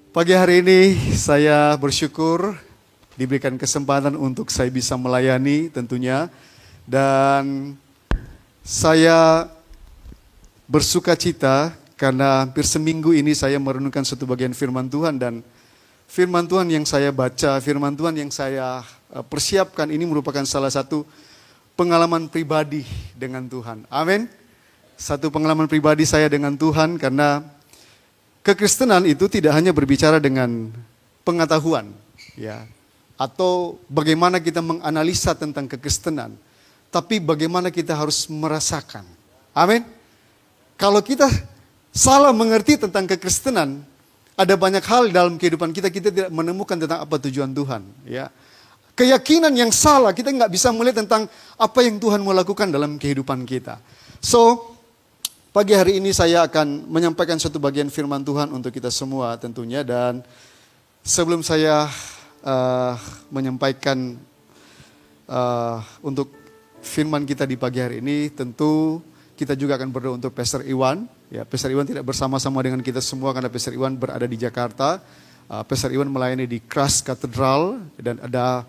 Pagi hari ini saya bersyukur diberikan kesempatan untuk saya bisa melayani tentunya. Dan saya bersuka cita karena hampir seminggu ini saya merenungkan satu bagian firman Tuhan. Dan firman Tuhan yang saya baca, firman Tuhan yang saya persiapkan ini merupakan salah satu pengalaman pribadi dengan Tuhan. Amin. Satu pengalaman pribadi saya dengan Tuhan, karena kekristenan itu tidak hanya berbicara dengan pengetahuan, ya, atau bagaimana kita menganalisa tentang kekristenan, tapi bagaimana kita harus merasakan. Amin. Kalau kita salah mengerti tentang kekristenan, ada banyak hal dalam kehidupan kita tidak menemukan tentang apa tujuan Tuhan. Ya, keyakinan yang salah, kita nggak bisa melihat tentang apa yang Tuhan mau lakukan dalam kehidupan kita. So, pagi hari ini saya akan menyampaikan satu bagian firman Tuhan untuk kita semua tentunya. Dan sebelum saya menyampaikan untuk firman kita di pagi hari ini, tentu kita juga akan berdoa untuk Pastor Iwan. Ya, Pastor Iwan tidak bersama-sama dengan kita semua karena Pastor Iwan berada di Jakarta. Pastor Iwan melayani di Christ Cathedral dan ada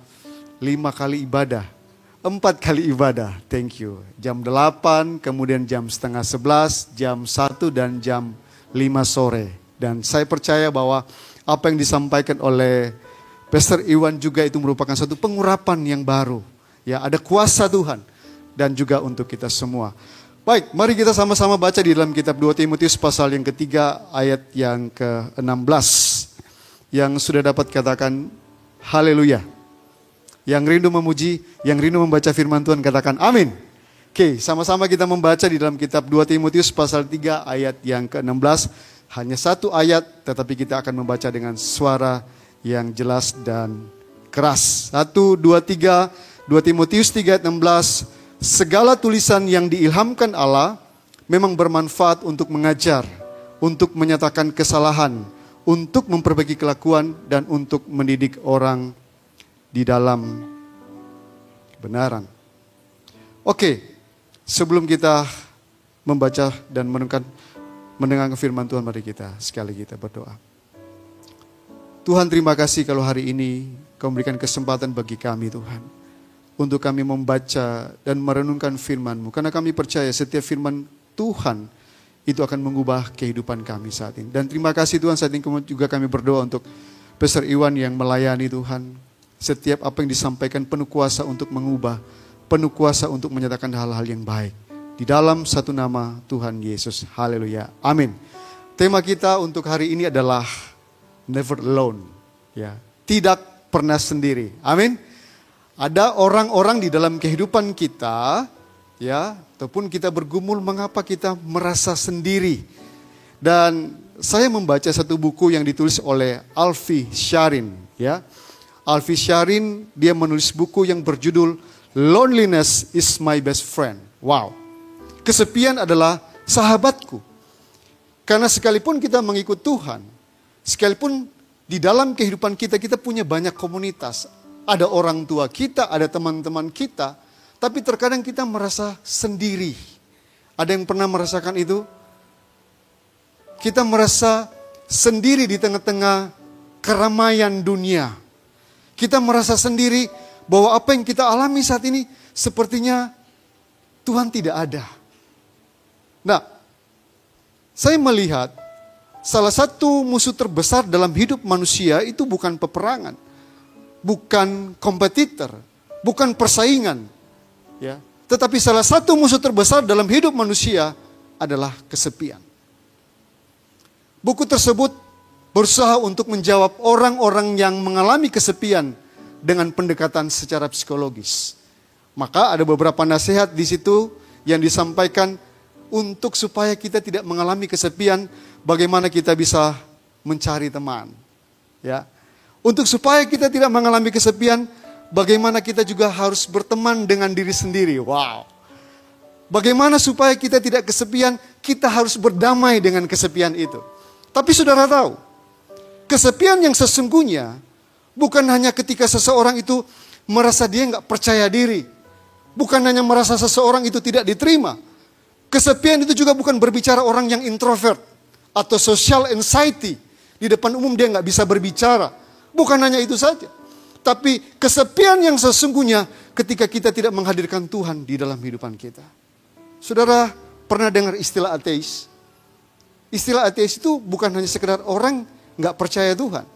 5 kali ibadah. 4 kali ibadah, thank you. Jam 8, kemudian jam setengah 11, jam 1 dan jam 5 sore. Dan saya percaya bahwa apa yang disampaikan oleh Pastor Iwan juga itu merupakan satu pengurapan yang baru. Ya, ada kuasa Tuhan dan juga untuk kita semua. Baik, mari kita sama-sama baca di dalam kitab 2 Timotius pasal yang ketiga ayat yang ke-16. Yang sudah dapat katakan haleluya. Yang rindu memuji, yang rindu membaca firman Tuhan katakan amin. Oke, sama-sama kita membaca di dalam kitab 2 Timotius pasal 3 ayat yang ke-16. Hanya satu ayat, tetapi kita akan membaca dengan suara yang jelas dan keras. 1, 2, 3, 2 Timotius 3 ayat 16. Segala tulisan yang diilhamkan Allah memang bermanfaat untuk mengajar, untuk menyatakan kesalahan, untuk memperbaiki kelakuan, dan untuk mendidik orang di dalam kebenaran. Oke, sebelum kita membaca dan mendengarkan firman Tuhan, mari kita sekali kita berdoa. Tuhan, terima kasih kalau hari ini Kau memberikan kesempatan bagi kami Tuhan, untuk kami membaca dan merenungkan firman-Mu. Karena kami percaya setiap firman Tuhan itu akan mengubah kehidupan kami saat ini. Dan terima kasih Tuhan, saat ini juga kami berdoa untuk Pastor Iwan yang melayani Tuhan. Setiap apa yang disampaikan penuh kuasa untuk mengubah, penuh kuasa untuk menyatakan hal-hal yang baik. Di dalam satu nama Tuhan Yesus. Haleluya. Amin. Tema kita untuk hari ini adalah never alone. Ya, tidak pernah sendiri. Amin. Ada orang-orang di dalam kehidupan kita, ya, ataupun kita bergumul mengapa kita merasa sendiri. Dan saya membaca satu buku yang ditulis oleh Alfie Sharin, ya. Alfie Sharin, dia menulis buku yang berjudul Loneliness is my best friend. Wow. Kesepian adalah sahabatku. Karena sekalipun kita mengikut Tuhan, sekalipun di dalam kehidupan kita punya banyak komunitas. Ada orang tua kita, ada teman-teman kita, tapi terkadang kita merasa sendiri. Ada yang pernah merasakan itu? Kita merasa sendiri di tengah-tengah keramaian dunia. Kita merasa sendiri bahwa apa yang kita alami saat ini sepertinya Tuhan tidak ada. Nah, saya melihat salah satu musuh terbesar dalam hidup manusia itu bukan peperangan, bukan kompetitor, bukan persaingan, ya. Tetapi salah satu musuh terbesar dalam hidup manusia adalah kesepian. Buku tersebut berusaha untuk menjawab orang-orang yang mengalami kesepian dengan pendekatan secara psikologis. Maka ada beberapa nasihat di situ yang disampaikan untuk supaya kita tidak mengalami kesepian, bagaimana kita bisa mencari teman. Ya. Untuk supaya kita tidak mengalami kesepian, bagaimana kita juga harus berteman dengan diri sendiri. Wow. Bagaimana supaya kita tidak kesepian, kita harus berdamai dengan kesepian itu. Tapi saudara tahu, kesepian yang sesungguhnya bukan hanya ketika seseorang itu merasa dia nggak percaya diri. Bukan hanya merasa seseorang itu tidak diterima. Kesepian itu juga bukan berbicara orang yang introvert atau social anxiety. Di depan umum dia nggak bisa berbicara. Bukan hanya itu saja. Tapi kesepian yang sesungguhnya ketika kita tidak menghadirkan Tuhan di dalam kehidupan kita. Saudara pernah dengar istilah ateis? Istilah ateis itu bukan hanya sekedar orang nggak percaya Tuhan.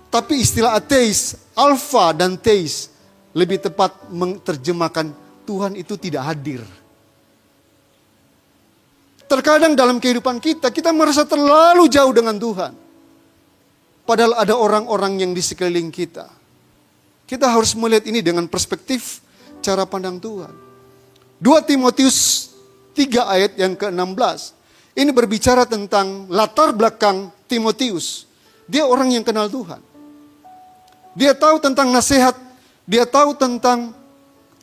Tapi istilah ateis, alfa dan teis, lebih tepat menerjemahkan Tuhan itu tidak hadir. Terkadang dalam kehidupan kita merasa terlalu jauh dengan Tuhan. Padahal ada orang-orang yang di sekeliling kita. Kita harus melihat ini dengan perspektif cara pandang Tuhan. 2 Timotius 3 ayat yang ke-16. Ini berbicara tentang latar belakang Timotius. Dia orang yang kenal Tuhan. Dia tahu tentang nasihat. Dia tahu tentang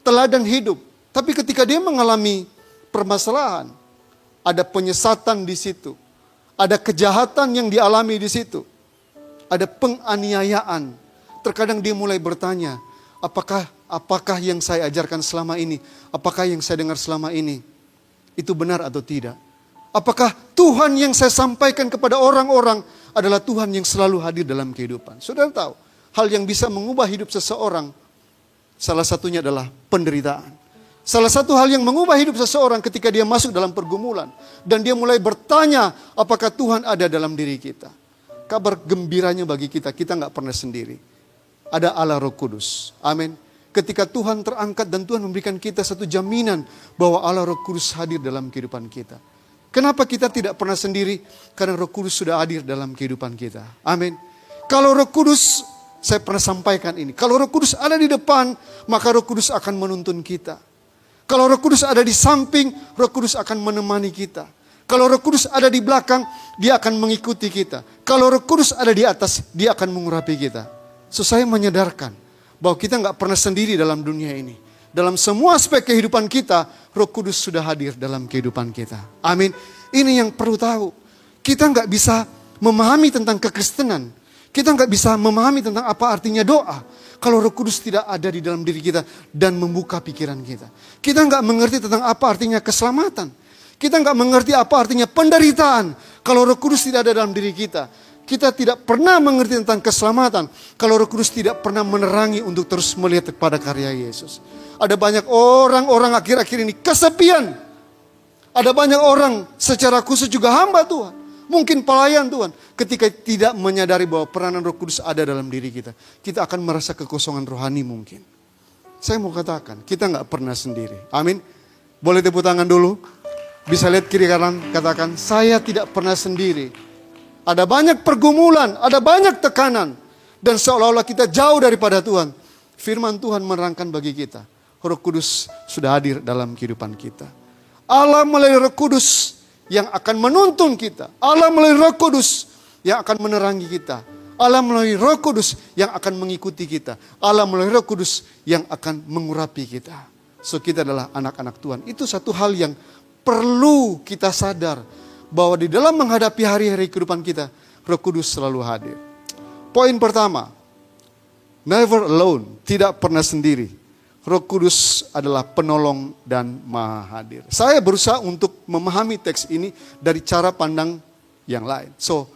teladan hidup. Tapi ketika dia mengalami permasalahan, ada penyesatan di situ. Ada kejahatan yang dialami di situ. Ada penganiayaan. Terkadang dia mulai bertanya, apakah yang saya ajarkan selama ini, apakah yang saya dengar selama ini, itu benar atau tidak? Apakah Tuhan yang saya sampaikan kepada orang-orang adalah Tuhan yang selalu hadir dalam kehidupan? Saudara tahu, hal yang bisa mengubah hidup seseorang, salah satunya adalah penderitaan. Salah satu hal yang mengubah hidup seseorang ketika dia masuk dalam pergumulan. Dan dia mulai bertanya, apakah Tuhan ada dalam diri kita? Kabar gembiranya bagi kita nggak pernah sendiri. Ada Allah Roh Kudus. Amin. Ketika Tuhan terangkat dan Tuhan memberikan kita satu jaminan bahwa Allah Roh Kudus hadir dalam kehidupan kita. Kenapa kita tidak pernah sendiri? Karena Roh Kudus sudah hadir dalam kehidupan kita. Amin. Kalau Roh Kudus, saya pernah sampaikan ini. Kalau Roh Kudus ada di depan, maka Roh Kudus akan menuntun kita. Kalau Roh Kudus ada di samping, Roh Kudus akan menemani kita. Kalau Roh Kudus ada di belakang, dia akan mengikuti kita. Kalau Roh Kudus ada di atas, dia akan mengurapi kita. So, saya menyadarkan bahwa kita nggak pernah sendiri dalam dunia ini. Dalam semua aspek kehidupan kita, Roh Kudus sudah hadir dalam kehidupan kita. Amin. Ini yang perlu tahu. Kita nggak bisa memahami tentang kekristenan. Kita nggak bisa memahami tentang apa artinya doa kalau Roh Kudus tidak ada di dalam diri kita dan membuka pikiran kita. Kita nggak mengerti tentang apa artinya keselamatan. Kita nggak mengerti apa artinya penderitaan kalau Roh Kudus tidak ada dalam diri kita. Kita tidak pernah mengerti tentang keselamatan kalau Roh Kudus tidak pernah menerangi untuk terus melihat kepada karya Yesus. Ada banyak orang-orang akhir-akhir ini kesepian. Ada banyak orang secara khusus juga hamba Tuhan. Mungkin pelayan Tuhan. Ketika tidak menyadari bahwa peranan Roh Kudus ada dalam diri kita. Kita akan merasa kekosongan rohani mungkin. Saya mau katakan, kita nggak pernah sendiri. Amin. Boleh tepuk tangan dulu. Bisa lihat kiri kanan, katakan, saya tidak pernah sendiri. Ada banyak pergumulan, ada banyak tekanan. Dan seolah-olah kita jauh daripada Tuhan. Firman Tuhan menerangkan bagi kita. Roh Kudus sudah hadir dalam kehidupan kita. Allah melalui Roh Kudus yang akan menuntun kita. Allah melalui Roh Kudus yang akan menerangi kita. Allah melalui Roh Kudus yang akan mengikuti kita. Allah melalui Roh Kudus yang akan mengurapi kita. So, kita adalah anak-anak Tuhan. Itu satu hal yang perlu kita sadar. Bahwa di dalam menghadapi hari-hari kehidupan kita, Roh Kudus selalu hadir. Poin pertama, never alone, tidak pernah sendiri. Roh Kudus adalah penolong dan maha hadir. Saya berusaha untuk memahami teks ini dari cara pandang yang lain. So,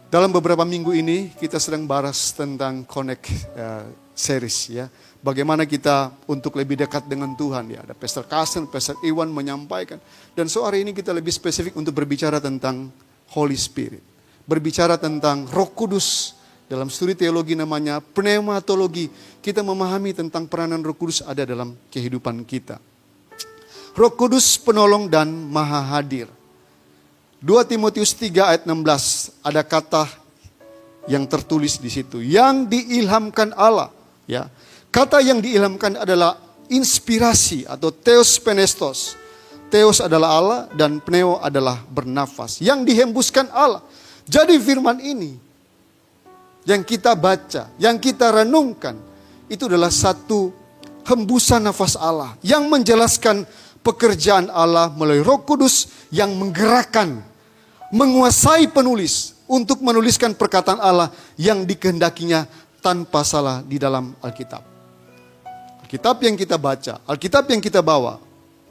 dalam beberapa minggu ini kita sedang bahas tentang Connect series ya. Bagaimana kita untuk lebih dekat dengan Tuhan ya. Ada Pastor Carson, Pastor Iwan menyampaikan. Dan so hari ini kita lebih spesifik untuk berbicara tentang Holy Spirit. Berbicara tentang Roh Kudus. Dalam studi teologi namanya pneumatologi. Kita memahami tentang peranan Roh Kudus ada dalam kehidupan kita. Roh Kudus penolong dan maha hadir. 2 Timotius 3 ayat 16 ada kata yang tertulis di situ. Yang diilhamkan Allah. Ya. Kata yang diilhamkan adalah inspirasi atau theos penestos. Theos adalah Allah dan pneo adalah bernafas. Yang dihembuskan Allah. Jadi firman ini yang kita baca, yang kita renungkan, itu adalah satu hembusan nafas Allah yang menjelaskan pekerjaan Allah melalui Roh Kudus yang menggerakkan, menguasai penulis untuk menuliskan perkataan Allah yang dikehendakinya tanpa salah di dalam Alkitab. Alkitab yang kita baca, Alkitab yang kita bawa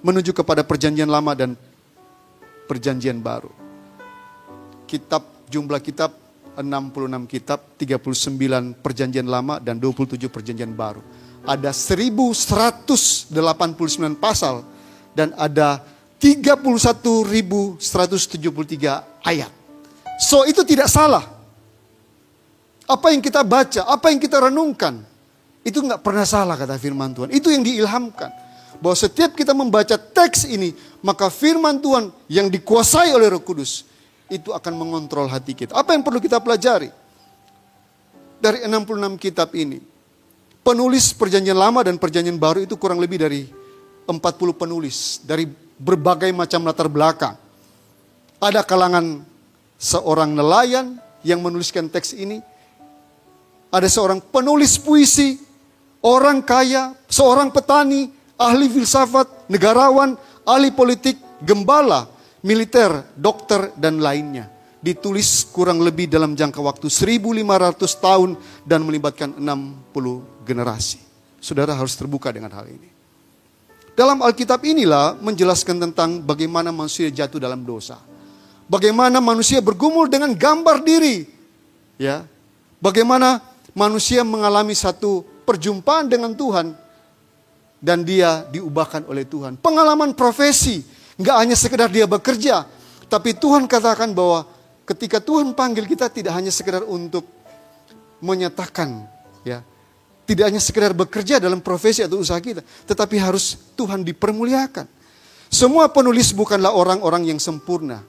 menuju kepada perjanjian lama dan perjanjian baru. Jumlah kitab 66 kitab, 39 perjanjian lama dan 27 perjanjian baru. Ada 1189 pasal dan ada 31.173 ayat. So itu tidak salah. Apa yang kita baca, apa yang kita renungkan, itu nggak pernah salah kata firman Tuhan. Itu yang diilhamkan. Bahwa setiap kita membaca teks ini, maka firman Tuhan yang dikuasai oleh Roh Kudus, itu akan mengontrol hati kita. Apa yang perlu kita pelajari? Dari 66 kitab ini, penulis perjanjian lama dan perjanjian baru itu kurang lebih dari 40 penulis. Dari berbagai macam latar belakang. Ada kalangan seorang nelayan yang menuliskan teks ini. Ada seorang penulis puisi, orang kaya, seorang petani, ahli filsafat, negarawan, ahli politik, gembala, militer, dokter, dan lainnya. Ditulis kurang lebih dalam jangka waktu 1.500 tahun dan melibatkan 60 generasi. Saudara harus terbuka dengan hal ini. Dalam Alkitab inilah menjelaskan tentang bagaimana manusia jatuh dalam dosa. Bagaimana manusia bergumul dengan gambar diri. Ya, bagaimana manusia mengalami satu perjumpaan dengan Tuhan dan dia diubahkan oleh Tuhan. Pengalaman profesi. Enggak hanya sekedar dia bekerja, tapi Tuhan katakan bahwa ketika Tuhan panggil kita tidak hanya sekedar untuk menyatakan, ya, tidak hanya sekedar bekerja dalam profesi atau usaha kita, tetapi harus Tuhan dipermuliakan. Semua penulis bukanlah orang-orang yang sempurna.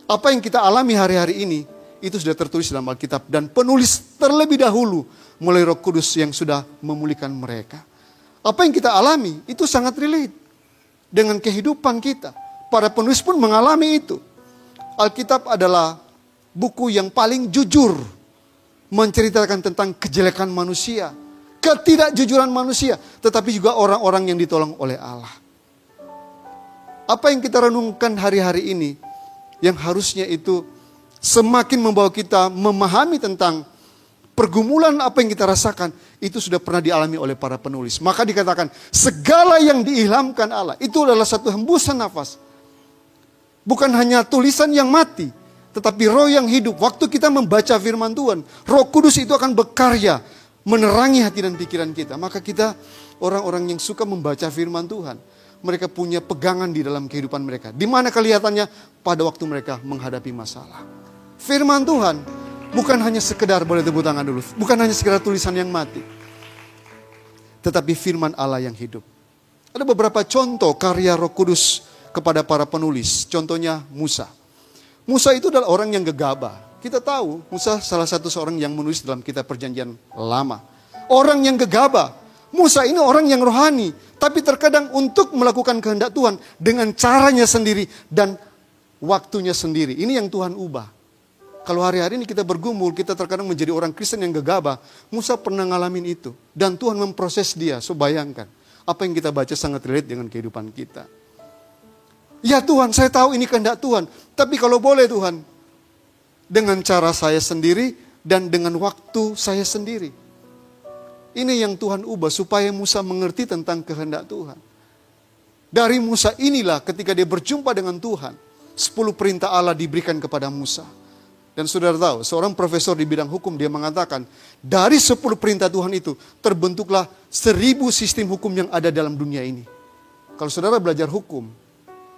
Apa yang kita alami hari-hari ini, itu sudah tertulis dalam Alkitab. Dan penulis terlebih dahulu mulai Roh Kudus yang sudah memulihkan mereka. Apa yang kita alami, itu sangat relate dengan kehidupan kita. Para penulis pun mengalami itu. Alkitab adalah buku yang paling jujur menceritakan tentang kejelekan manusia, ketidakjujuran manusia, tetapi juga orang-orang yang ditolong oleh Allah. Apa yang kita renungkan hari-hari ini yang harusnya itu semakin membawa kita memahami tentang pergumulan apa yang kita rasakan, itu sudah pernah dialami oleh para penulis. Maka dikatakan segala yang diilhamkan Allah itu adalah satu hembusan nafas. Bukan hanya tulisan yang mati, tetapi roh yang hidup. Waktu kita membaca firman Tuhan, Roh Kudus itu akan berkarya, menerangi hati dan pikiran kita. Maka kita orang-orang yang suka membaca firman Tuhan, mereka punya pegangan di dalam kehidupan mereka. Di mana kelihatannya? Pada waktu mereka menghadapi masalah. Firman Tuhan bukan hanya sekedar, boleh tepuk tangan dulu, bukan hanya sekedar tulisan yang mati, tetapi firman Allah yang hidup. Ada beberapa contoh karya Roh Kudus kepada para penulis. Contohnya Musa. Musa itu adalah orang yang gegabah. Kita tahu Musa salah satu seorang yang menulis dalam kitab perjanjian lama. Orang yang gegabah. Musa ini orang yang rohani. Tapi terkadang untuk melakukan kehendak Tuhan dengan caranya sendiri dan waktunya sendiri. Ini yang Tuhan ubah. Kalau hari-hari ini kita bergumul, kita terkadang menjadi orang Kristen yang gegabah. Musa pernah ngalamin itu. Dan Tuhan memproses dia. So bayangkan. Apa yang kita baca sangat relate dengan kehidupan kita. Ya Tuhan, saya tahu ini kehendak Tuhan. Tapi kalau boleh Tuhan, dengan cara saya sendiri dan dengan waktu saya sendiri. Ini yang Tuhan ubah supaya Musa mengerti tentang kehendak Tuhan. Dari Musa inilah ketika dia berjumpa dengan Tuhan, 10 perintah Allah diberikan kepada Musa. Dan saudara tahu, seorang profesor di bidang hukum dia mengatakan, dari 10 perintah Tuhan itu terbentuklah 1000 sistem hukum yang ada dalam dunia ini. Kalau saudara belajar hukum,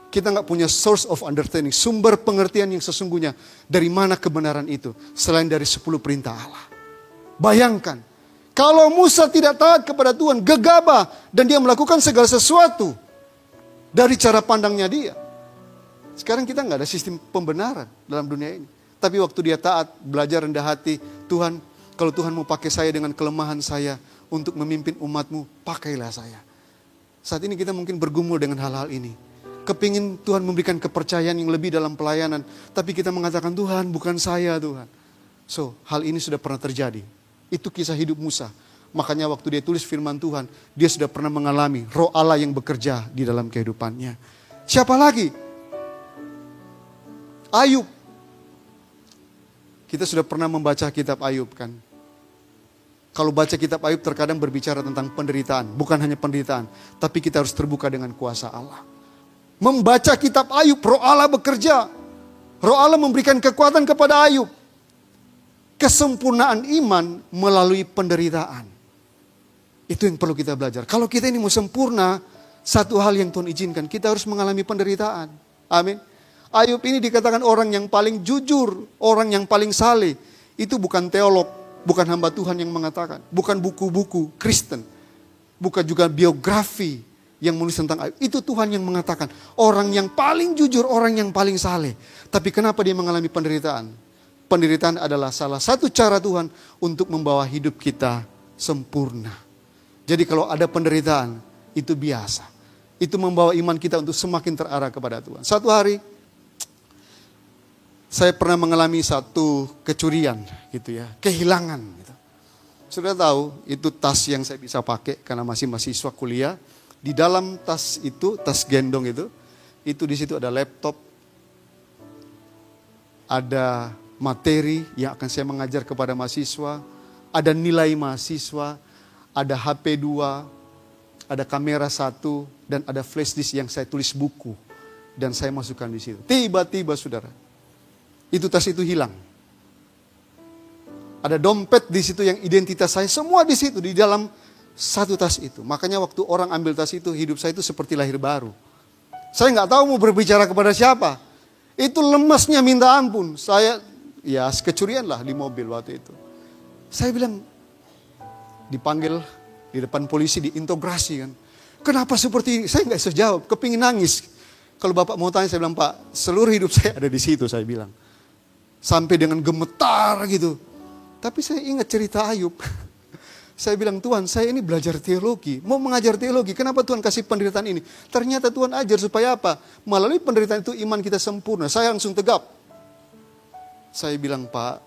kita nggak punya source of understanding, sumber pengertian yang sesungguhnya dari mana kebenaran itu selain dari 10 perintah Allah. Bayangkan, kalau Musa tidak taat kepada Tuhan, gegabah dan dia melakukan segala sesuatu dari cara pandangnya dia. Sekarang kita nggak ada sistem pembenaran dalam dunia ini. Tapi waktu dia taat, belajar rendah hati, Tuhan, kalau Tuhan mau pakai saya dengan kelemahan saya untuk memimpin umat-Mu, pakailah saya. Saat ini kita mungkin bergumul dengan hal-hal ini. Kepingin Tuhan memberikan kepercayaan yang lebih dalam pelayanan. Tapi kita mengatakan, Tuhan bukan saya Tuhan. So, hal ini sudah pernah terjadi. Itu kisah hidup Musa. Makanya waktu dia tulis firman Tuhan, dia sudah pernah mengalami roh Allah yang bekerja di dalam kehidupannya. Siapa lagi? Ayub. Kita sudah pernah membaca kitab Ayub kan. Kalau baca kitab Ayub terkadang berbicara tentang penderitaan. Bukan hanya penderitaan, tapi kita harus terbuka dengan kuasa Allah. Membaca kitab Ayub, roh Allah bekerja. Roh Allah memberikan kekuatan kepada Ayub. kesempurnaan iman melalui penderitaan. Itu yang perlu kita belajar. Kalau kita ini mau sempurna, satu hal yang Tuhan izinkan, kita harus mengalami penderitaan. Amin. Ayub ini dikatakan orang yang paling jujur, orang yang paling saleh. Itu bukan teolog, bukan hamba Tuhan yang mengatakan. Bukan buku-buku Kristen. Bukan juga biografi yang menulis tentang Ayub. Itu Tuhan yang mengatakan. Orang yang paling jujur, orang yang paling saleh. Tapi kenapa dia mengalami penderitaan? Penderitaan adalah salah satu cara Tuhan untuk membawa hidup kita sempurna. Jadi kalau ada penderitaan, itu biasa. Itu membawa iman kita untuk semakin terarah kepada Tuhan. Satu hari, saya pernah mengalami satu kecurian gitu ya, kehilangan gitu. Sudah tahu itu tas yang saya bisa pakai karena masih mahasiswa kuliah. Di dalam tas itu, tas gendong itu di situ ada laptop, ada materi yang akan saya mengajar kepada mahasiswa, ada nilai mahasiswa, ada HP 2, ada kamera 1, dan ada flash disk yang saya tulis buku dan saya masukkan di situ. Tiba-tiba saudara, itu tas itu hilang. Ada dompet di situ yang identitas saya semua di situ di dalam satu tas itu. Makanya waktu orang ambil tas itu, hidup saya itu seperti lahir baru. Saya nggak tahu mau berbicara kepada siapa. Itu lemasnya minta ampun. Saya ya kecurian lah di mobil waktu itu. Saya bilang dipanggil di depan polisi, diintegrasi kan. Kenapa seperti ini? Saya nggak bisa jawab, kepingin nangis. Kalau Bapak mau tanya, saya bilang, Pak, seluruh hidup saya ada di situ, saya bilang. Sampai dengan gemetar gitu. Tapi saya ingat cerita Ayub. Saya bilang, Tuhan, saya ini belajar teologi, mau mengajar teologi. Kenapa Tuhan kasih penderitaan ini? Ternyata Tuhan ajar supaya apa? Melalui penderitaan itu iman kita sempurna. Saya langsung tegap. Saya bilang, Pak,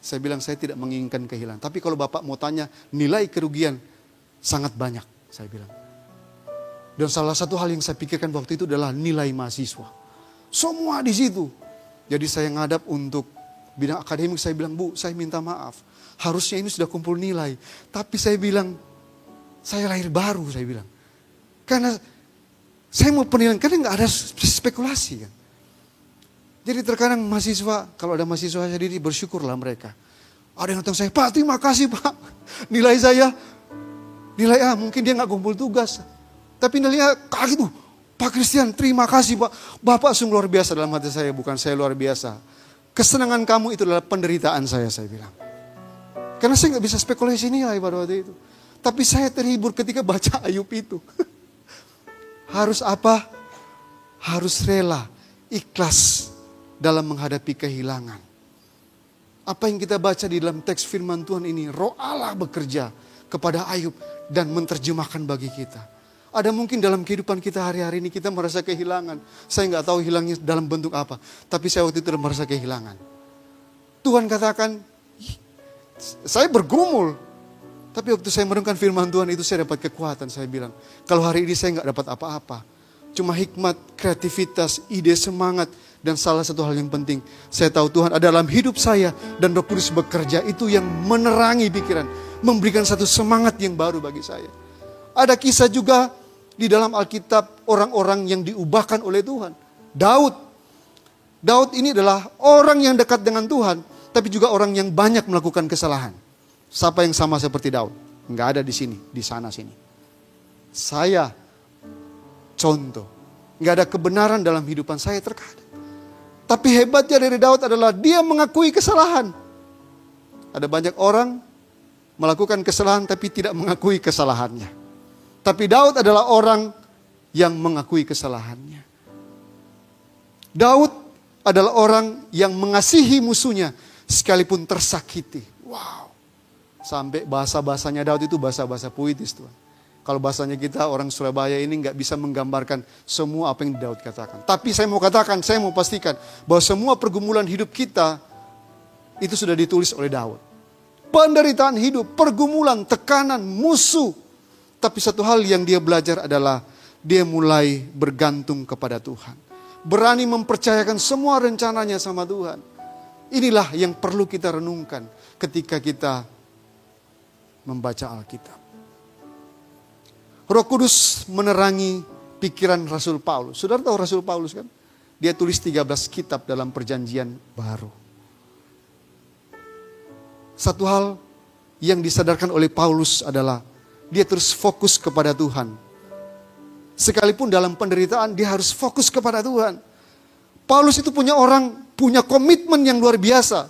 saya tidak menginginkan kehilangan. Tapi kalau Bapak mau tanya, nilai kerugian sangat banyak, saya bilang. Dan salah satu hal yang saya pikirkan waktu itu adalah nilai mahasiswa. Semua di situ. Jadi saya ngadap untuk bidang akademik, saya bilang, Bu, saya minta maaf. Harusnya ini sudah kumpul nilai. Tapi saya bilang, saya lahir baru, saya bilang. Karena saya mau penilaian, karena nggak ada spekulasi kan. Jadi terkadang mahasiswa, kalau ada mahasiswa sendiri, bersyukurlah mereka. Ada yang datang saya, Pak, terima kasih Pak. Nilai saya, nilai A, mungkin dia nggak kumpul tugas. Tapi nilainya kaget tuh. Pak Christian, terima kasih Pak. Bapak sungguh luar biasa dalam hati saya, bukan saya luar biasa. Kesenangan kamu itu adalah penderitaan saya bilang. Karena saya nggak bisa spekulasi nilai pada waktu itu. Tapi saya terhibur ketika baca Ayub itu. Harus apa? Harus rela, ikhlas dalam menghadapi kehilangan. Apa yang kita baca di dalam teks firman Tuhan ini, Roh Allah bekerja kepada Ayub dan menerjemahkan bagi kita. Ada mungkin dalam kehidupan kita hari-hari ini kita merasa kehilangan. Saya nggak tahu hilangnya dalam bentuk apa. Tapi saya waktu itu merasa kehilangan. Tuhan katakan, saya bergumul. Tapi waktu saya merenungkan firman Tuhan itu saya dapat kekuatan. Saya bilang, kalau hari ini saya nggak dapat apa-apa. Cuma hikmat, kreativitas, ide, semangat. Dan salah satu hal yang penting, saya tahu Tuhan ada dalam hidup saya. Dan Roh Kudus bekerja, itu yang menerangi pikiran. Memberikan satu semangat yang baru bagi saya. Ada kisah juga di dalam Alkitab orang-orang yang diubahkan oleh Tuhan. Daud ini adalah orang yang dekat dengan Tuhan, tapi juga orang yang banyak melakukan kesalahan. Siapa yang sama seperti Daud? Enggak ada di sini, di sana sini. Saya contoh, enggak ada kebenaran dalam kehidupan saya terkadang. Tapi hebatnya dari Daud adalah dia mengakui kesalahan. Ada banyak orang melakukan kesalahan tapi tidak mengakui kesalahannya. Tapi Daud adalah orang yang mengakui kesalahannya. Daud adalah orang yang mengasihi musuhnya sekalipun tersakiti. Wow. Sampai bahasa-bahasanya Daud itu bahasa-bahasa puitis Tuhan. Kalau bahasanya kita orang Surabaya ini nggak bisa menggambarkan semua apa yang Daud katakan. Tapi saya mau katakan, saya mau pastikan bahwa semua pergumulan hidup kita itu sudah ditulis oleh Daud. Penderitaan hidup, pergumulan, tekanan, musuh. Tapi satu hal yang dia belajar adalah dia mulai bergantung kepada Tuhan. Berani mempercayakan semua rencananya sama Tuhan. Inilah yang perlu kita renungkan ketika kita membaca Alkitab. Roh Kudus menerangi pikiran Rasul Paulus. Saudara tahu Rasul Paulus kan? Dia tulis 13 kitab dalam perjanjian baru. Satu hal yang disadarkan oleh Paulus adalah dia terus fokus kepada Tuhan. Sekalipun dalam penderitaan dia harus fokus kepada Tuhan. Paulus itu punya komitmen yang luar biasa.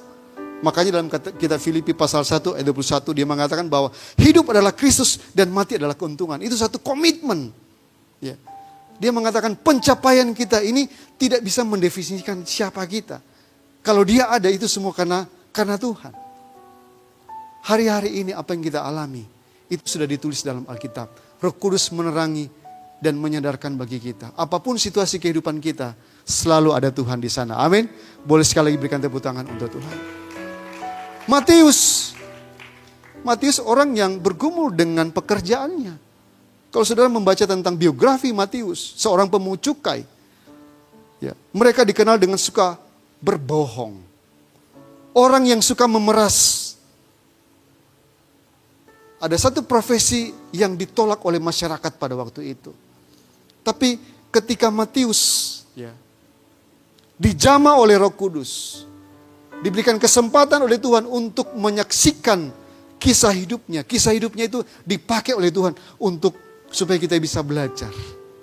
Makanya dalam kitab Filipi pasal 1 ayat 21 dia mengatakan bahwa hidup adalah Kristus dan mati adalah keuntungan. Itu satu komitmen. Ya. Dia mengatakan pencapaian kita ini tidak bisa mendefinisikan siapa kita. Kalau dia ada itu semua karena Tuhan. Hari-hari ini apa yang kita alami itu sudah ditulis dalam Alkitab. Roh Kudus menerangi dan menyadarkan bagi kita. Apapun situasi kehidupan kita, selalu ada Tuhan di sana. Amin. Boleh sekali lagi berikan tepuk tangan untuk Tuhan. Matius orang yang bergumul dengan pekerjaannya. Kalau saudara membaca tentang biografi Matius, seorang pemungut cukai, ya, mereka dikenal dengan suka berbohong. Orang yang suka memeras. Ada satu profesi yang ditolak oleh masyarakat pada waktu itu. Tapi ketika Matius dijamah oleh Roh Kudus, diberikan kesempatan oleh Tuhan untuk menyaksikan kisah hidupnya. Kisah hidupnya itu dipakai oleh Tuhan supaya kita bisa belajar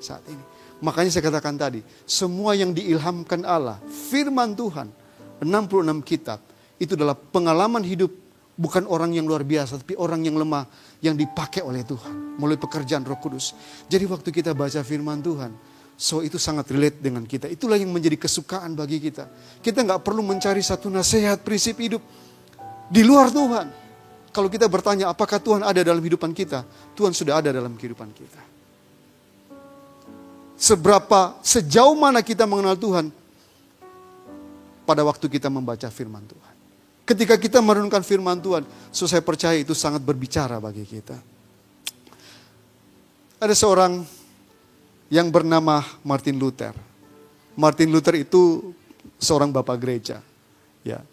saat ini. Makanya saya katakan tadi, semua yang diilhamkan Allah, firman Tuhan, 66 kitab, itu adalah pengalaman hidup bukan orang yang luar biasa, tapi orang yang lemah yang dipakai oleh Tuhan melalui pekerjaan Roh Kudus. Jadi waktu kita baca firman Tuhan, itu sangat relate dengan kita. Itulah yang menjadi kesukaan bagi kita. Kita nggak perlu mencari satu nasihat, prinsip hidup di luar Tuhan. Kalau kita bertanya apakah Tuhan ada dalam kehidupan kita, Tuhan sudah ada dalam kehidupan kita. Sejauh mana kita mengenal Tuhan pada waktu kita membaca firman Tuhan. Ketika kita merenungkan firman Tuhan, saya percaya itu sangat berbicara bagi kita. Ada seorang yang bernama Martin Luther. Martin Luther itu seorang bapak gereja. Ya.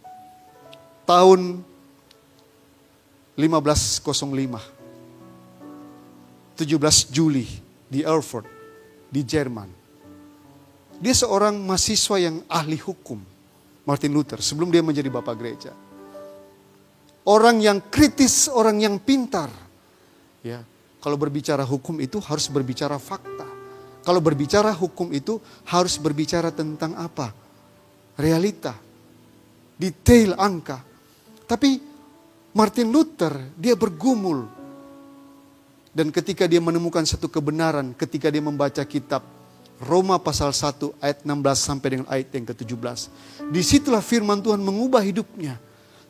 Tahun 1505, 17 Juli di Erfurt, di Jerman. Dia seorang mahasiswa yang ahli hukum. Martin Luther, sebelum dia menjadi bapak gereja. Orang yang kritis, orang yang pintar. Ya, kalau berbicara hukum itu harus berbicara fakta. Kalau berbicara hukum itu harus berbicara tentang apa? Realita. Detail angka. Tapi Martin Luther, dia bergumul. Dan ketika dia menemukan satu kebenaran, ketika dia membaca kitab Roma pasal 1 ayat 16 sampai dengan ayat yang ke-17. Disitulah firman Tuhan mengubah hidupnya.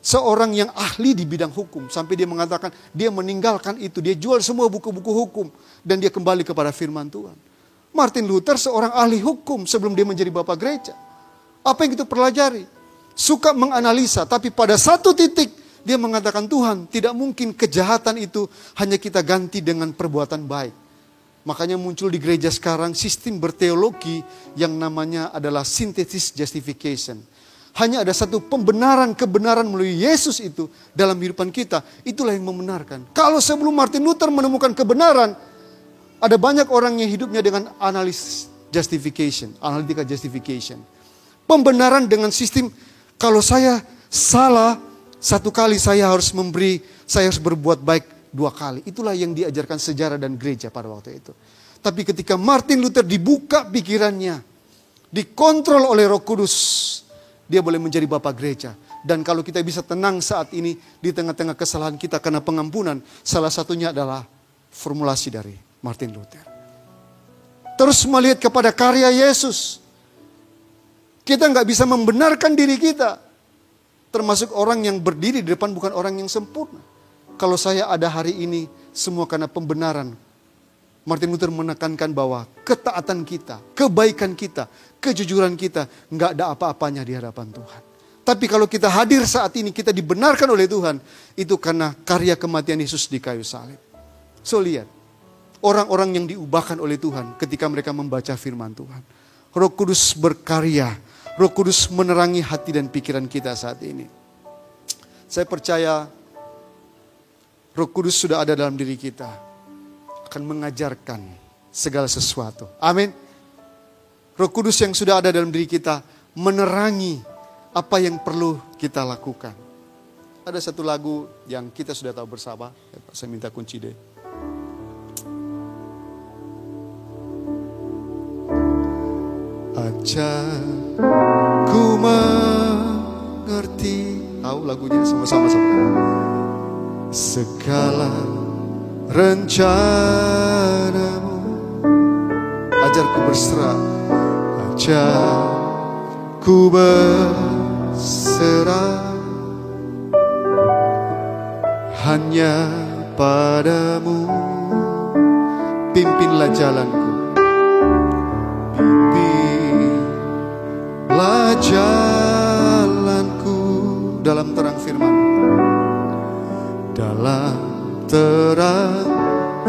Seorang yang ahli di bidang hukum. Sampai dia mengatakan dia meninggalkan itu. Dia jual semua buku-buku hukum. Dan dia kembali kepada firman Tuhan. Martin Luther seorang ahli hukum sebelum dia menjadi bapak gereja. Apa yang kita pelajari? Suka menganalisa. Tapi pada satu titik dia mengatakan Tuhan tidak mungkin kejahatan itu hanya kita ganti dengan perbuatan baik. Makanya muncul di gereja sekarang sistem berteologi yang namanya adalah synthesis justification. Hanya ada satu kebenaran melalui Yesus itu dalam kehidupan kita. Itulah yang membenarkan. Kalau sebelum Martin Luther menemukan kebenaran, ada banyak orang yang hidupnya dengan analysis justification, analytical justification. Pembenaran dengan sistem, kalau saya salah, satu kali saya harus berbuat baik 2 kali. Itulah yang diajarkan sejarah dan gereja pada waktu itu. Tapi ketika Martin Luther dibuka pikirannya, dikontrol oleh Roh Kudus, dia boleh menjadi bapak gereja. Dan kalau kita bisa tenang saat ini di tengah-tengah kesalahan kita karena pengampunan, salah satunya adalah formulasi dari Martin Luther. Terus melihat kepada karya Yesus. Kita nggak bisa membenarkan diri kita. Termasuk orang yang berdiri di depan bukan orang yang sempurna. Kalau saya ada hari ini, semua karena pembenaran. Martin Luther menekankan bahwa ketaatan kita, kebaikan kita, kejujuran kita, nggak ada apa-apanya di hadapan Tuhan. Tapi kalau kita hadir saat ini, kita dibenarkan oleh Tuhan, itu karena karya kematian Yesus di kayu salib. So lihat, orang-orang yang diubahkan oleh Tuhan ketika mereka membaca firman Tuhan. Roh Kudus berkarya, Roh Kudus menerangi hati dan pikiran kita saat ini. Saya percaya Roh Kudus sudah ada dalam diri kita. Akan mengajarkan segala sesuatu. Amin. Roh Kudus yang sudah ada dalam diri kita menerangi apa yang perlu kita lakukan. Ada satu lagu yang kita sudah tahu bersama. Saya minta kunci deh. Ajar ku mengerti. Tahu lagunya sama-sama. Segala rencanamu, ajar ku berserah, ajar ku berserah hanya padamu. Pimpinlah jalanku, pimpinlah jalanku dalam terang firman, dalam terang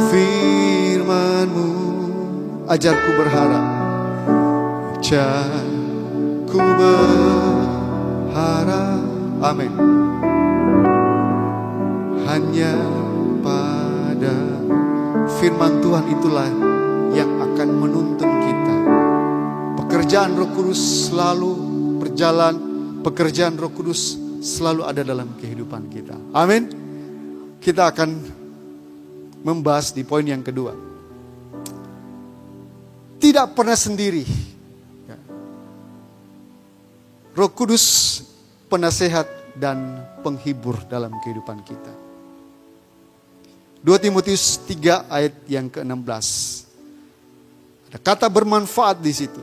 firman-Mu. Ajarku berharap, ajarku berharap, amin, hanya pada firman Tuhan itulah yang akan menuntun kita. Pekerjaan Roh Kudus selalu berjalan, pekerjaan Roh Kudus selalu ada dalam kehidupan kita. Amin. Kita akan membahas di poin yang kedua. Tidak pernah sendiri. Roh Kudus penasehat dan penghibur dalam kehidupan kita. 2 Timotius 3 ayat yang ke-16. Ada kata bermanfaat di situ.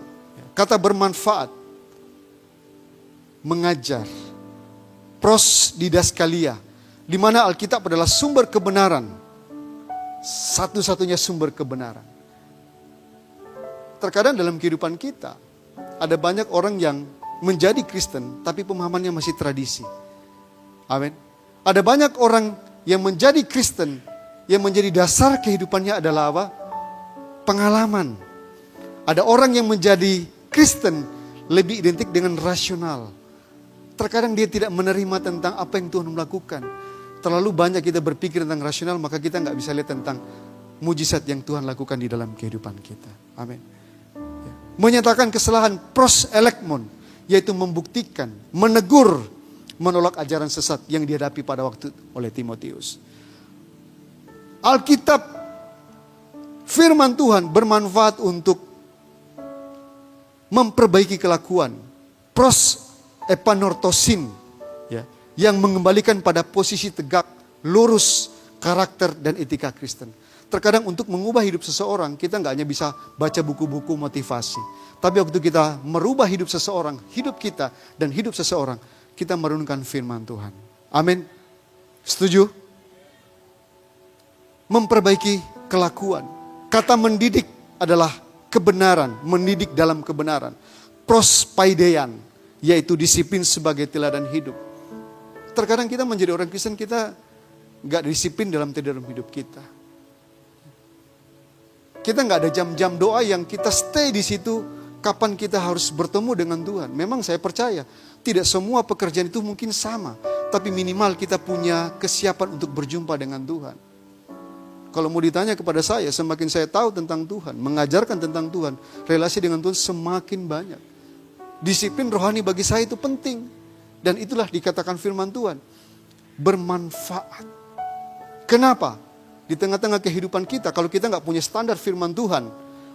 Kata bermanfaat. Mengajar. Pros didaskalia. Di mana Alkitab adalah sumber kebenaran. Satu-satunya sumber kebenaran. Terkadang dalam kehidupan kita, ada banyak orang yang menjadi Kristen, tapi pemahamannya masih tradisi. Amin. Ada banyak orang yang menjadi Kristen, yang menjadi dasar kehidupannya adalah apa? Pengalaman. Ada orang yang menjadi Kristen, lebih identik dengan rasional. Terkadang dia tidak menerima tentang apa yang Tuhan melakukan. Terlalu banyak kita berpikir tentang rasional, maka kita nggak bisa lihat tentang mujizat yang Tuhan lakukan di dalam kehidupan kita. Amin. Ya. Menyatakan kesalahan pros elekmon, yaitu membuktikan, menegur, menolak ajaran sesat yang dihadapi pada waktu oleh Timotius. Alkitab, firman Tuhan bermanfaat untuk memperbaiki kelakuan. Pros epanortosin, ya, yang mengembalikan pada posisi tegak, lurus, karakter dan etika Kristen. Terkadang untuk mengubah hidup seseorang, kita nggak hanya bisa baca buku-buku motivasi. Tapi waktu kita merubah hidup seseorang, hidup kita dan hidup seseorang, kita merenungkan firman Tuhan. Amin. Setuju? Memperbaiki kelakuan. Kata mendidik adalah kebenaran, mendidik dalam kebenaran. Prospaidean, yaitu disiplin sebagai teladan hidup. Terkadang kita menjadi orang Kristen, kita gak disiplin dalam teladan hidup kita. Kita gak ada jam-jam doa yang kita stay di situ, kapan kita harus bertemu dengan Tuhan. Memang saya percaya, tidak semua pekerjaan itu mungkin sama. Tapi minimal kita punya kesiapan untuk berjumpa dengan Tuhan. Kalau mau ditanya kepada saya, semakin saya tahu tentang Tuhan, mengajarkan tentang Tuhan, relasi dengan Tuhan semakin banyak. Disiplin rohani bagi saya itu penting. Dan itulah dikatakan firman Tuhan. Bermanfaat. Kenapa? Di tengah-tengah kehidupan kita, kalau kita gak punya standar firman Tuhan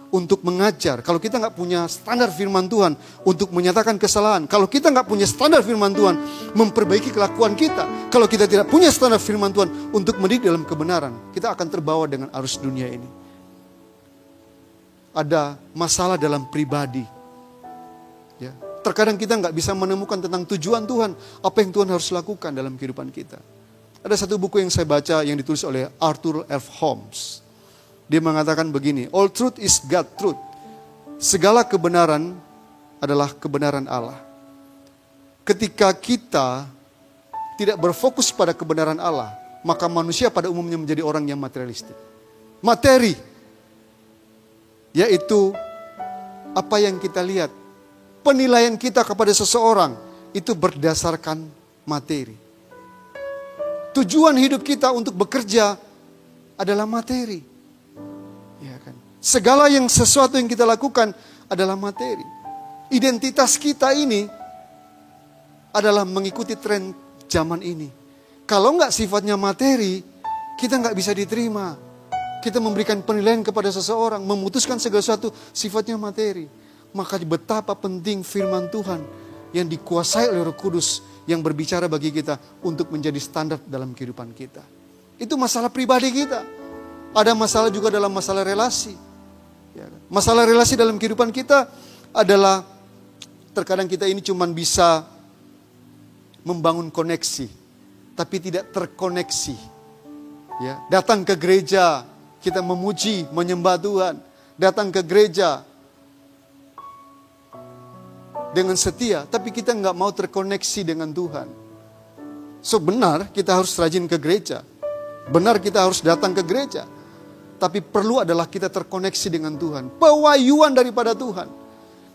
untuk mengajar, kalau kita gak punya standar firman Tuhan untuk menyatakan kesalahan, kalau kita gak punya standar firman Tuhan memperbaiki kelakuan kita, kalau kita tidak punya standar firman Tuhan untuk mendidik dalam kebenaran, kita akan terbawa dengan arus dunia ini. Ada masalah dalam pribadi. Ya. Terkadang kita nggak bisa menemukan tentang tujuan Tuhan, apa yang Tuhan harus lakukan dalam kehidupan kita. Ada satu buku yang saya baca yang ditulis oleh Arthur F. Holmes. Dia mengatakan begini, all truth is God truth. Segala kebenaran adalah kebenaran Allah. Ketika kita tidak berfokus pada kebenaran Allah, maka manusia pada umumnya menjadi orang yang materialistik. Materi, yaitu apa yang kita lihat. Penilaian kita kepada seseorang itu berdasarkan materi. Tujuan hidup kita untuk bekerja adalah materi. Ya kan? Segala sesuatu yang kita lakukan adalah materi. Identitas kita ini adalah mengikuti tren zaman ini. Kalau nggak sifatnya materi, kita nggak bisa diterima. Kita memberikan penilaian kepada seseorang, memutuskan segala sesuatu sifatnya materi. Maka betapa penting firman Tuhan yang dikuasai oleh Roh Kudus yang berbicara bagi kita untuk menjadi standar dalam kehidupan kita. Itu masalah pribadi kita. Ada masalah juga dalam masalah relasi. Masalah relasi dalam kehidupan kita adalah terkadang kita ini cuma bisa membangun koneksi, tapi tidak terkoneksi. Ya, datang ke gereja, kita memuji, menyembah Tuhan. Datang ke gereja dengan setia, tapi kita nggak mau terkoneksi dengan Tuhan. So benar kita harus rajin ke gereja. Benar kita harus datang ke gereja. Tapi perlu adalah kita terkoneksi dengan Tuhan. Pewahyuan daripada Tuhan.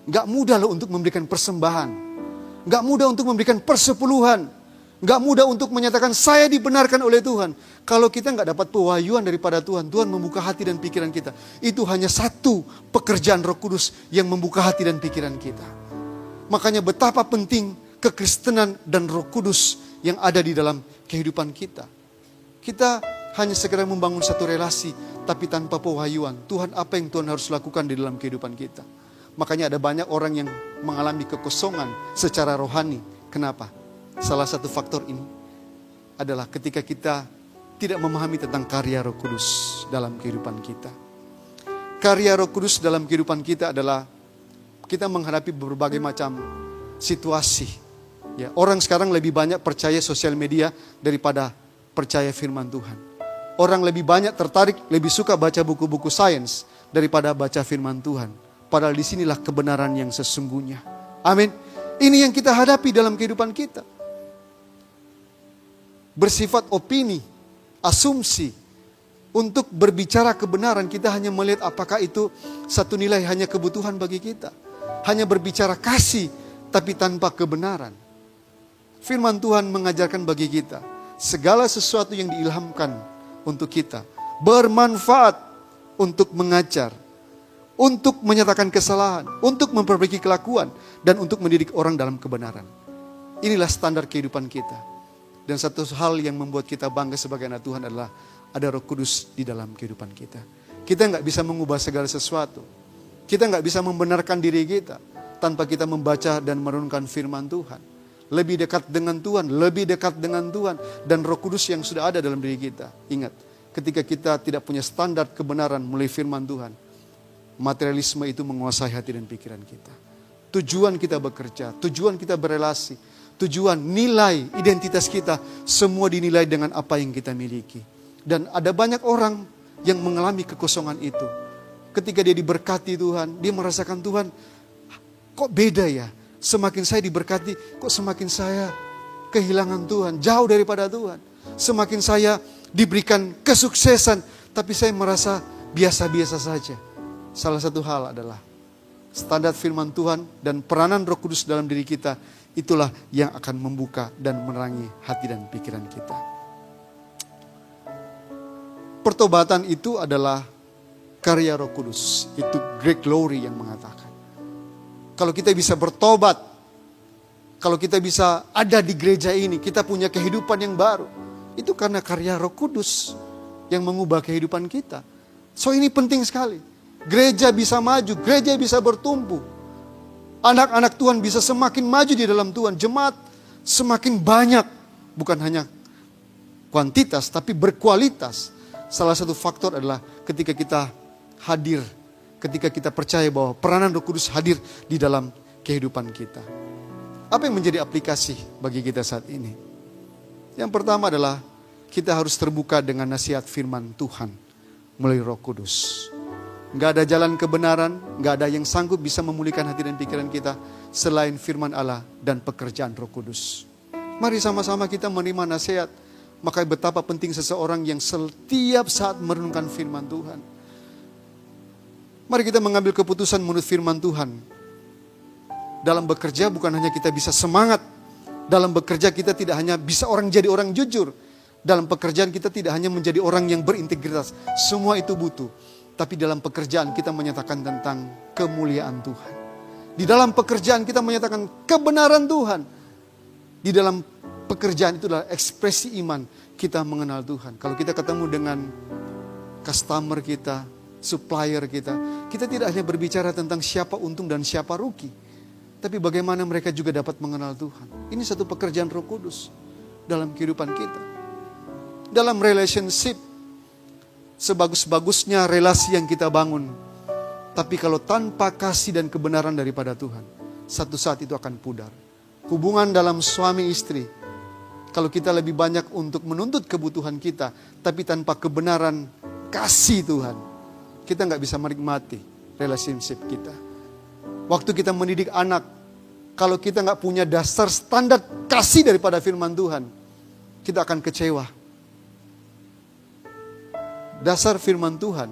Gak mudah loh untuk memberikan persembahan. Gak mudah untuk memberikan persepuluhan. Gak mudah untuk menyatakan saya dibenarkan oleh Tuhan. Kalau kita gak dapat pewahyuan daripada Tuhan, Tuhan membuka hati dan pikiran kita. Itu hanya satu pekerjaan Roh Kudus yang membuka hati dan pikiran kita. Makanya betapa penting kekristenan dan Roh Kudus yang ada di dalam kehidupan kita. Kita hanya sekedar membangun satu relasi, tapi tanpa pewahyuan. Tuhan, apa yang Tuhan harus lakukan di dalam kehidupan kita? Makanya ada banyak orang yang mengalami kekosongan secara rohani. Kenapa? Salah satu faktor ini adalah ketika kita tidak memahami tentang karya Roh Kudus dalam kehidupan kita. Karya Roh Kudus dalam kehidupan kita adalah kita menghadapi berbagai macam situasi. Ya, orang sekarang lebih banyak percaya sosial media daripada percaya firman Tuhan. Orang lebih banyak tertarik, lebih suka baca buku-buku sains daripada baca firman Tuhan. Padahal disinilah kebenaran yang sesungguhnya. Amin. Ini yang kita hadapi dalam kehidupan kita. Bersifat opini, asumsi. Untuk berbicara kebenaran kita hanya melihat apakah itu satu nilai hanya kebutuhan bagi kita. Hanya berbicara kasih tapi tanpa kebenaran. Firman Tuhan mengajarkan bagi kita segala sesuatu yang diilhamkan untuk kita, bermanfaat untuk mengajar, untuk menyatakan kesalahan, untuk memperbaiki kelakuan, dan untuk mendidik orang dalam kebenaran. Inilah standar kehidupan kita. Dan satu hal yang membuat kita bangga sebagai anak Tuhan adalah ada Roh Kudus di dalam kehidupan kita. Kita nggak bisa mengubah segala sesuatu. Kita nggak bisa membenarkan diri kita tanpa kita membaca dan merenungkan firman Tuhan. Lebih dekat dengan Tuhan, lebih dekat dengan Tuhan. Dan Roh Kudus yang sudah ada dalam diri kita. Ingat, ketika kita tidak punya standar kebenaran melalui firman Tuhan, materialisme itu menguasai hati dan pikiran kita. Tujuan kita bekerja, tujuan kita berelasi, tujuan nilai identitas kita, semua dinilai dengan apa yang kita miliki. Dan ada banyak orang yang mengalami kekosongan itu. Ketika dia diberkati Tuhan, dia merasakan Tuhan, kok beda ya? Semakin saya diberkati, kok semakin saya kehilangan Tuhan, jauh daripada Tuhan. Semakin saya diberikan kesuksesan, tapi saya merasa biasa-biasa saja. Salah satu hal adalah standar firman Tuhan dan peranan Roh Kudus dalam diri kita, itulah yang akan membuka dan menerangi hati dan pikiran kita. Pertobatan itu adalah karya Roh Kudus. Itu Greg Laurie yang mengatakan. Kalau kita bisa bertobat, kalau kita bisa ada di gereja ini, kita punya kehidupan yang baru. Itu karena karya Roh Kudus yang mengubah kehidupan kita. So ini penting sekali. Gereja bisa maju, gereja bisa bertumbuh. Anak-anak Tuhan bisa semakin maju di dalam Tuhan. Jemaat semakin banyak. Bukan hanya kuantitas, tapi berkualitas. Salah satu faktor adalah ketika kita hadir, ketika kita percaya bahwa peranan Roh Kudus hadir di dalam kehidupan kita. Apa yang menjadi aplikasi bagi kita saat ini? Yang pertama adalah kita harus terbuka dengan nasihat firman Tuhan melalui Roh Kudus. Gak ada jalan kebenaran, gak ada yang sanggup bisa memulihkan hati dan pikiran kita selain firman Allah dan pekerjaan Roh Kudus. Mari sama-sama kita menerima nasihat. Maka betapa penting seseorang yang setiap saat merenungkan firman Tuhan. Mari kita mengambil keputusan menurut firman Tuhan. Dalam bekerja bukan hanya kita bisa semangat. Dalam bekerja kita tidak hanya bisa jadi orang jujur. Dalam pekerjaan kita tidak hanya menjadi orang yang berintegritas. Semua itu butuh. Tapi dalam pekerjaan kita menyatakan tentang kemuliaan Tuhan. Di dalam pekerjaan kita menyatakan kebenaran Tuhan. Di dalam pekerjaan itu adalah ekspresi iman kita mengenal Tuhan. Kalau kita ketemu dengan customer kita, supplier kita, kita tidak hanya berbicara tentang siapa untung dan siapa rugi, tapi bagaimana mereka juga dapat mengenal Tuhan. Ini satu pekerjaan Roh Kudus dalam kehidupan kita. Dalam relationship, sebagus-bagusnya relasi yang kita bangun, tapi kalau tanpa kasih dan kebenaran daripada Tuhan, satu saat itu akan pudar. Hubungan dalam suami istri, kalau kita lebih banyak untuk menuntut kebutuhan kita, tapi tanpa kebenaran kasih Tuhan, kita nggak bisa menikmati relationship kita. Waktu kita mendidik anak, kalau kita nggak punya dasar standar kasih daripada firman Tuhan, kita akan kecewa. Dasar firman Tuhan,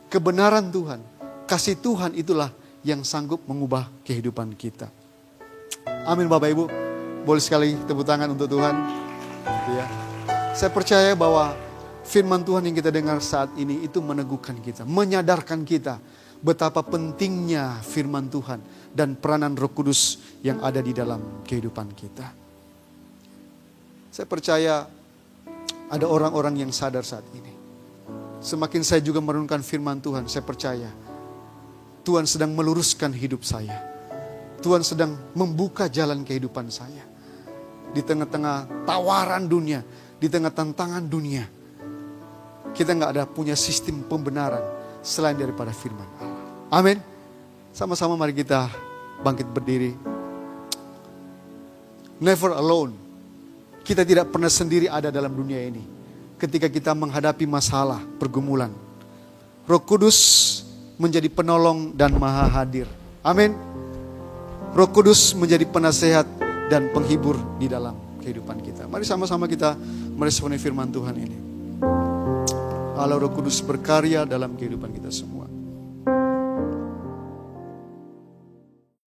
kebenaran Tuhan, kasih Tuhan itulah yang sanggup mengubah kehidupan kita. Amin Bapak Ibu. Boleh sekali tepuk tangan untuk Tuhan. Ya. Saya percaya bahwa firman Tuhan yang kita dengar saat ini itu meneguhkan kita, menyadarkan kita betapa pentingnya firman Tuhan dan peranan Roh Kudus yang ada di dalam kehidupan kita. Saya percaya ada orang-orang yang sadar saat ini. Semakin saya juga merenungkan firman Tuhan, saya percaya Tuhan sedang meluruskan hidup saya. Tuhan sedang membuka jalan kehidupan saya. Di tengah-tengah tawaran dunia, di tengah tantangan dunia, kita gak ada punya sistem pembenaran selain daripada firman Allah. Amin. Sama-sama mari kita bangkit berdiri. Never alone. Kita tidak pernah sendiri ada dalam dunia ini. Ketika kita menghadapi masalah, pergumulan, Roh Kudus menjadi penolong dan maha hadir. Amin. Roh Kudus menjadi penasehat dan penghibur di dalam kehidupan kita. Mari sama-sama kita meresponi firman Tuhan ini. Allah Roh Kudus berkarya dalam kehidupan kita semua.